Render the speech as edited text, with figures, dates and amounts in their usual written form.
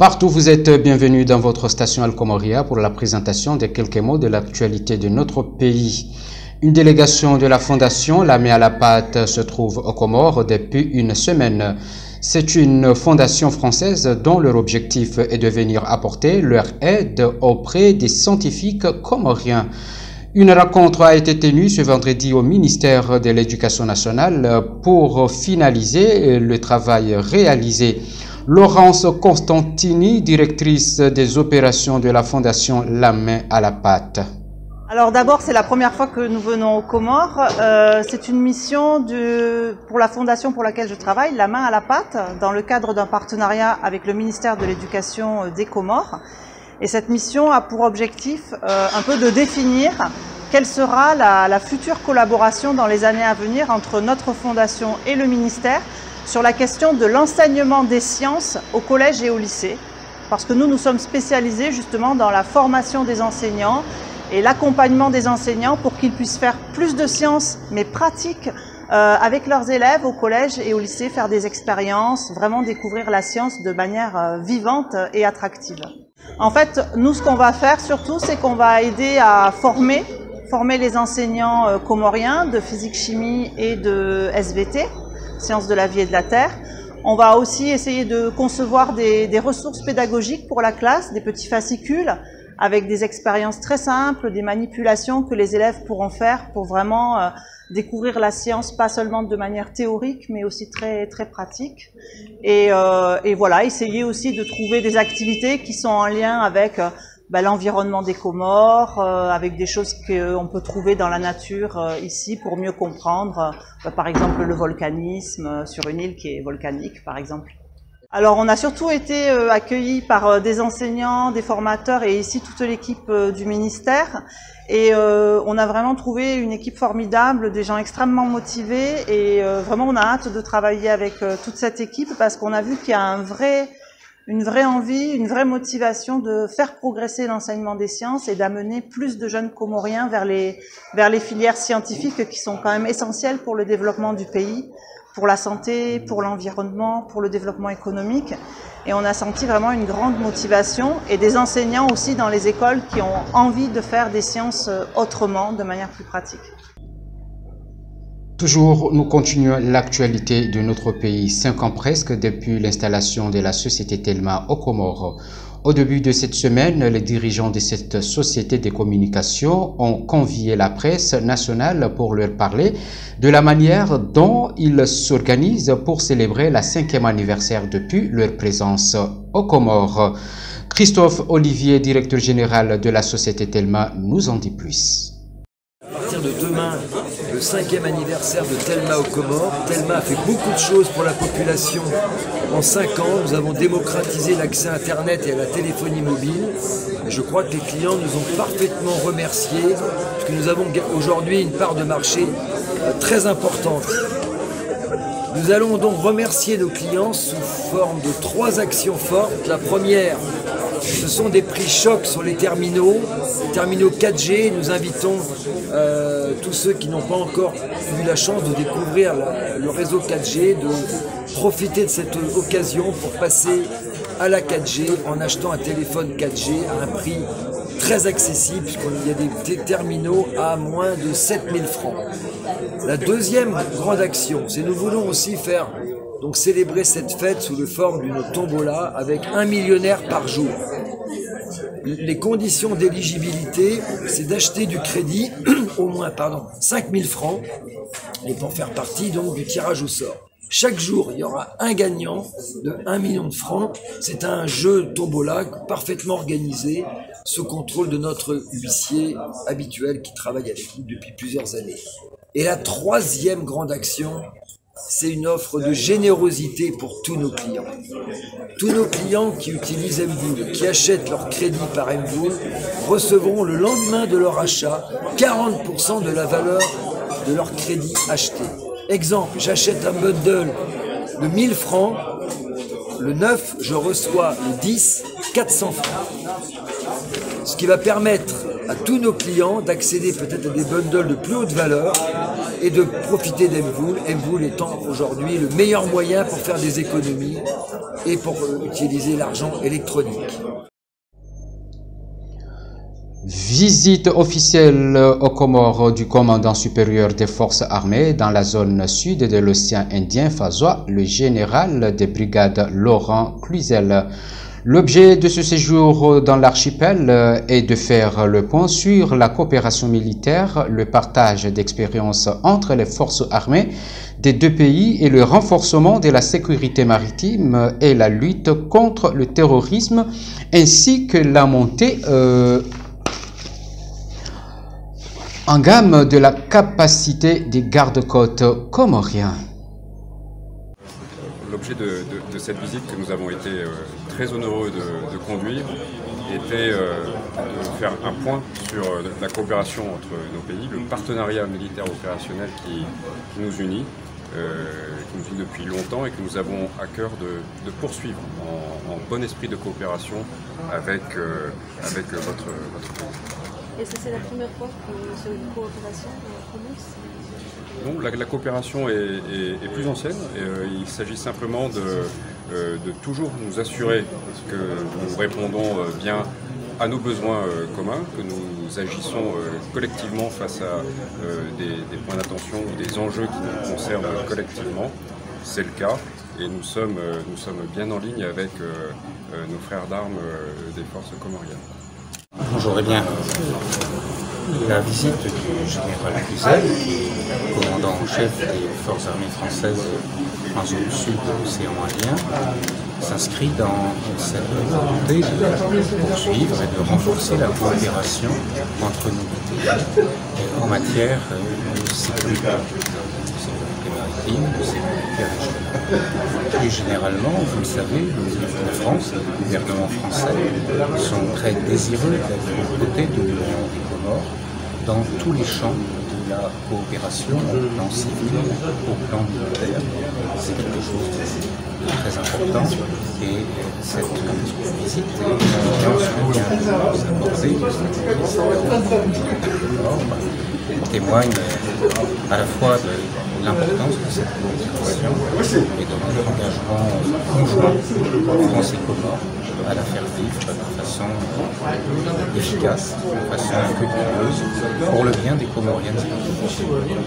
Partout vous êtes bienvenus dans votre station Al-Komoria pour la présentation de quelques mots de l'actualité de notre pays. Une délégation de la Fondation La Main à la Pâte se trouve aux Comores depuis une semaine. C'est une fondation française dont leur objectif est de venir apporter leur aide auprès des scientifiques comoriens. Une rencontre a été tenue ce vendredi au ministère de l'Éducation nationale pour finaliser le travail réalisé. Laurence Constantini, directrice des opérations de la Fondation La Main à la Pâte. Alors d'abord, c'est la première fois que nous venons aux Comores. C'est une mission pour la fondation pour laquelle je travaille, La Main à la Pâte, dans le cadre d'un partenariat avec le ministère de l'Éducation des Comores. Et cette mission a pour objectif un peu de définir quelle sera la future collaboration dans les années à venir entre notre fondation et le ministère sur la question de l'enseignement des sciences au collège et au lycée. Parce que nous sommes spécialisés justement dans la formation des enseignants et l'accompagnement des enseignants pour qu'ils puissent faire plus de sciences, mais pratiques, avec leurs élèves au collège et au lycée, faire des expériences, vraiment découvrir la science de manière vivante et attractive. En fait, nous, ce qu'on va faire surtout, c'est qu'on va aider à former les enseignants comoriens de physique-chimie et de SVT, sciences de la vie et de la terre. On va aussi essayer de concevoir des ressources pédagogiques pour la classe, des petits fascicules, avec des expériences très simples, des manipulations que les élèves pourront faire pour vraiment découvrir la science, pas seulement de manière théorique, mais aussi très, très pratique. Et voilà, essayer aussi de trouver des activités qui sont en lien avec l'environnement des Comores, avec des choses qu'on peut trouver dans la nature ici pour mieux comprendre, par exemple le volcanisme sur une île qui est volcanique, par exemple. Alors on a surtout été accueillis par des enseignants, des formateurs et ici toute l'équipe du ministère. Et on a vraiment trouvé une équipe formidable, des gens extrêmement motivés et vraiment on a hâte de travailler avec toute cette équipe parce qu'on a vu qu'il y a une vraie envie, une vraie motivation de faire progresser l'enseignement des sciences et d'amener plus de jeunes Comoriens vers les filières scientifiques qui sont quand même essentielles pour le développement du pays, pour la santé, pour l'environnement, pour le développement économique. Et on a senti vraiment une grande motivation et des enseignants aussi dans les écoles qui ont envie de faire des sciences autrement, de manière plus pratique. Toujours, nous continuons l'actualité de notre pays, 5 ans presque depuis l'installation de la société Telma aux Comores. Au début de cette semaine, les dirigeants de cette société de communication ont convié la presse nationale pour leur parler de la manière dont ils s'organisent pour célébrer la 5e anniversaire depuis leur présence aux Comores. Christophe Olivier, directeur général de la société Telma, nous en dit plus. À partir de demain, le 5e anniversaire de Telma aux Comores. Telma a fait beaucoup de choses pour la population. En 5 ans, nous avons démocratisé l'accès à Internet et à la téléphonie mobile. Et je crois que les clients nous ont parfaitement remerciés, parce que nous avons aujourd'hui une part de marché très importante. Nous allons donc remercier nos clients sous forme de 3 actions fortes. La première, ce sont des prix chocs sur les terminaux 4G. Nous invitons tous ceux qui n'ont pas encore eu la chance de découvrir le réseau 4G, de profiter de cette occasion pour passer à la 4G en achetant un téléphone 4G à un prix très accessible, puisqu'il y a des terminaux à moins de 7000 francs. La deuxième grande action, c'est nous voulons aussi célébrer cette fête sous la forme d'une tombola avec 1 millionnaire par jour. Les conditions d'éligibilité, c'est d'acheter du crédit, au moins 5000 francs, et pour faire partie donc du tirage au sort. Chaque jour, il y aura un gagnant de 1 million de francs. C'est un jeu tombola parfaitement organisé, sous contrôle de notre huissier habituel qui travaille avec nous depuis plusieurs années. Et la troisième grande action, c'est une offre de générosité pour tous nos clients. Tous nos clients qui utilisent Mboul, qui achètent leur crédit par Mboul, recevront le lendemain de leur achat 40% de la valeur de leur crédit acheté. Exemple, j'achète un bundle de 1000 francs, le 9, je reçois le 10, 400 francs. Ce qui va permettre à tous nos clients d'accéder peut-être à des bundles de plus haute valeur et de profiter d'Mvoul. Mvoul étant aujourd'hui le meilleur moyen pour faire des économies et pour utiliser l'argent électronique. Visite officielle aux Comores du commandant supérieur des forces armées dans la zone sud de l'océan Indien Fazois, le général des brigades Laurent Cluzel. L'objet de ce séjour dans l'archipel est de faire le point sur la coopération militaire, le partage d'expériences entre les forces armées des deux pays et le renforcement de la sécurité maritime et la lutte contre le terrorisme, ainsi que la montée en gamme de la capacité des gardes-côtes comoriens. L'objet de cette visite que nous avons été très honoreux de conduire était de faire un point sur la coopération entre nos pays, le partenariat militaire opérationnel qui nous unit depuis longtemps et que nous avons à cœur de poursuivre en bon esprit de coopération avec votre pays. Et ça, c'est la première fois que cette coopération commence? Non, la coopération est plus ancienne. Il s'agit simplement de toujours nous assurer que nous répondons bien à nos besoins communs, que nous agissons collectivement face à des points d'attention ou des enjeux qui nous concernent collectivement. C'est le cas et nous sommes bien en ligne avec nos frères d'armes des forces comoriennes. Bonjour, eh bien, la visite du général Cluzel, commandant en chef des forces armées françaises en zone sud de l'océan Indien, s'inscrit dans cette volonté de poursuivre et de renforcer la coopération entre nos pays en matière de sécurité maritime, de sécurité régionale. Plus généralement, vous le savez, la France, le gouvernement français sont très désireux d'être aux côtés de l'Union des Comores dans tous les champs de la coopération, au plan civil, au plan militaire. C'est quelque chose de très important et cette visite témoigne à la fois de l'importance de cette coopération et de notre engagement conjoint dans ces Comores à la faire vivre de façon efficace, de façon fructueuse, pour le bien des Comoriennes et des Comoriens.